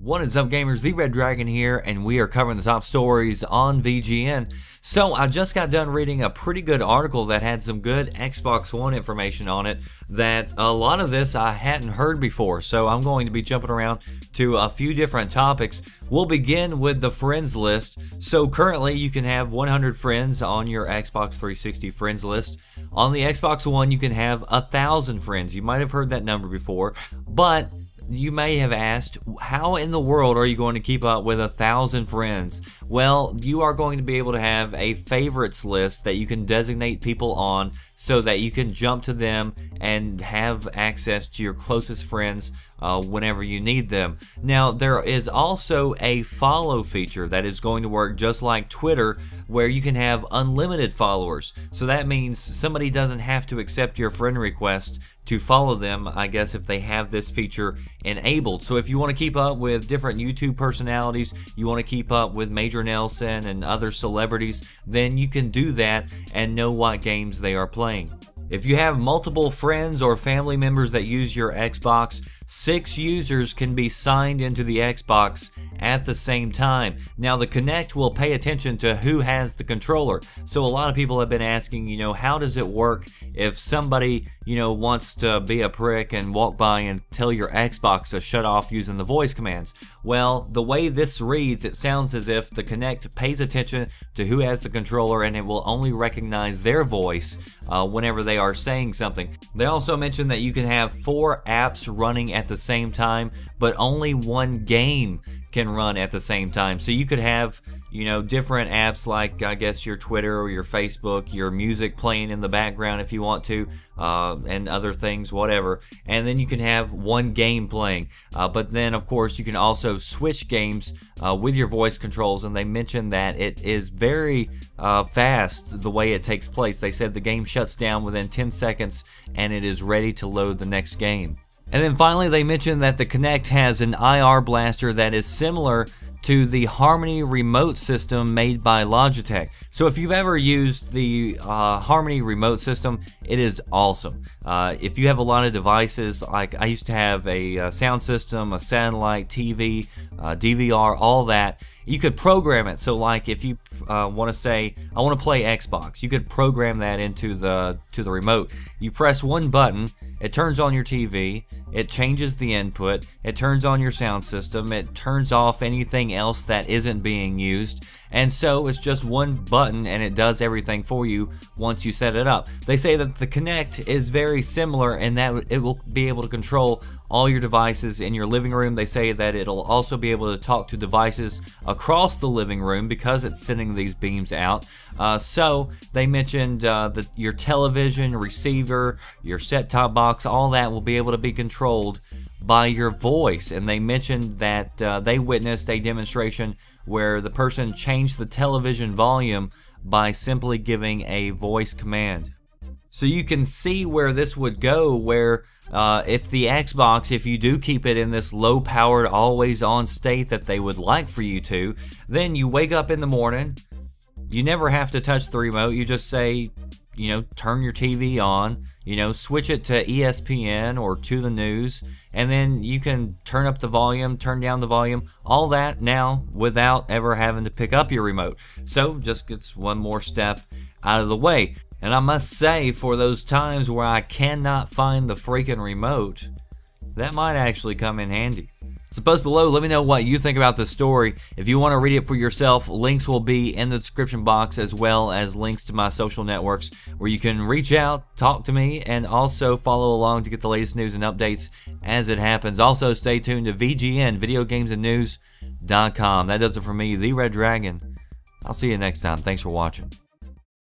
What is up, gamers? The Red Dragon here, and we are covering the top stories on VGN. So I just got done reading a pretty good article that had some good Xbox One information on it that a lot of this I hadn't heard before. So I'm going to be jumping around to a few different topics. We'll begin with the friends list. So currently you can have 100 friends on your Xbox 360 friends list. On the Xbox One you can have 1,000 friends. You might have heard that number before, but you may have asked, how in the world are you going to keep up with 1,000 friends? Well, you are going to be able to have a favorites list that you can designate people on so that you can jump to them and have access to your closest friends whenever you need them. Now, there is also a follow feature that is going to work just like Twitter, where you can have unlimited followers. So that means somebody doesn't have to accept your friend request to follow them, I guess, if they have this feature enabled. So if you want to keep up with different YouTube personalities, you want to keep up with Major Nelson and other celebrities, then you can do that and know what games they are playing. If you have multiple friends or family members that use your Xbox, 6 users can be signed into the Xbox at the same time. Now, the Kinect will pay attention to who has the controller. So a lot of people have been asking, how does it work if somebody, wants to be a prick and walk by and tell your Xbox to shut off using the voice commands? Well, the way this reads, it sounds as if the Kinect pays attention to who has the controller and it will only recognize their voice whenever they are saying something. They also mentioned that you can have 4 apps running at the same time, but only one game can run at the same time. So you could have, different apps like, I guess, your Twitter or your Facebook, your music playing in the background if you want to, and other things, whatever. And then you can have one game playing. But then, of course, you can also switch games with your voice controls. And they mentioned that it is very fast the way it takes place. They said the game shuts down within 10 seconds and it is ready to load the next game. And then finally, they mentioned that the Kinect has an IR blaster that is similar to the Harmony remote system made by Logitech. So if you've ever used the Harmony remote system, it is awesome. If you have a lot of devices, like I used to have a sound system, a satellite, TV, DVR, all that, you could program it. So like if you want to say, I want to play Xbox, you could program that into the remote. You press one button, it turns on your TV, it changes the input, it turns on your sound system, it turns off anything else that isn't being used, and so it's just one button and it does everything for you once you set it up. They say that the Kinect is very similar in that it will be able to control all your devices in your living room. They say that it'll also be able to talk to devices across the living room because it's sending these beams out. So they mentioned that your television, receiver, your set-top box, all that will be able to be controlled by your voice. And they mentioned that they witnessed a demonstration where the person changed the television volume by simply giving a voice command. So you can see where this would go, where if the Xbox, if you do keep it in this low-powered, always-on state that they would like for you to, then you wake up in the morning, you never have to touch the remote, you just say, turn your TV on, switch it to ESPN or to the news, and then you can turn up the volume, turn down the volume, all that now without ever having to pick up your remote. So just gets one more step out of the way. And I must say, for those times where I cannot find the freaking remote, that might actually come in handy. So post below, let me know what you think about this story. If you want to read it for yourself, links will be in the description box, as well as links to my social networks where you can reach out, talk to me, and also follow along to get the latest news and updates as it happens. Also, stay tuned to VGN, videogamesandnews.com. That does it for me, The Red Dragon. I'll see you next time. Thanks for watching.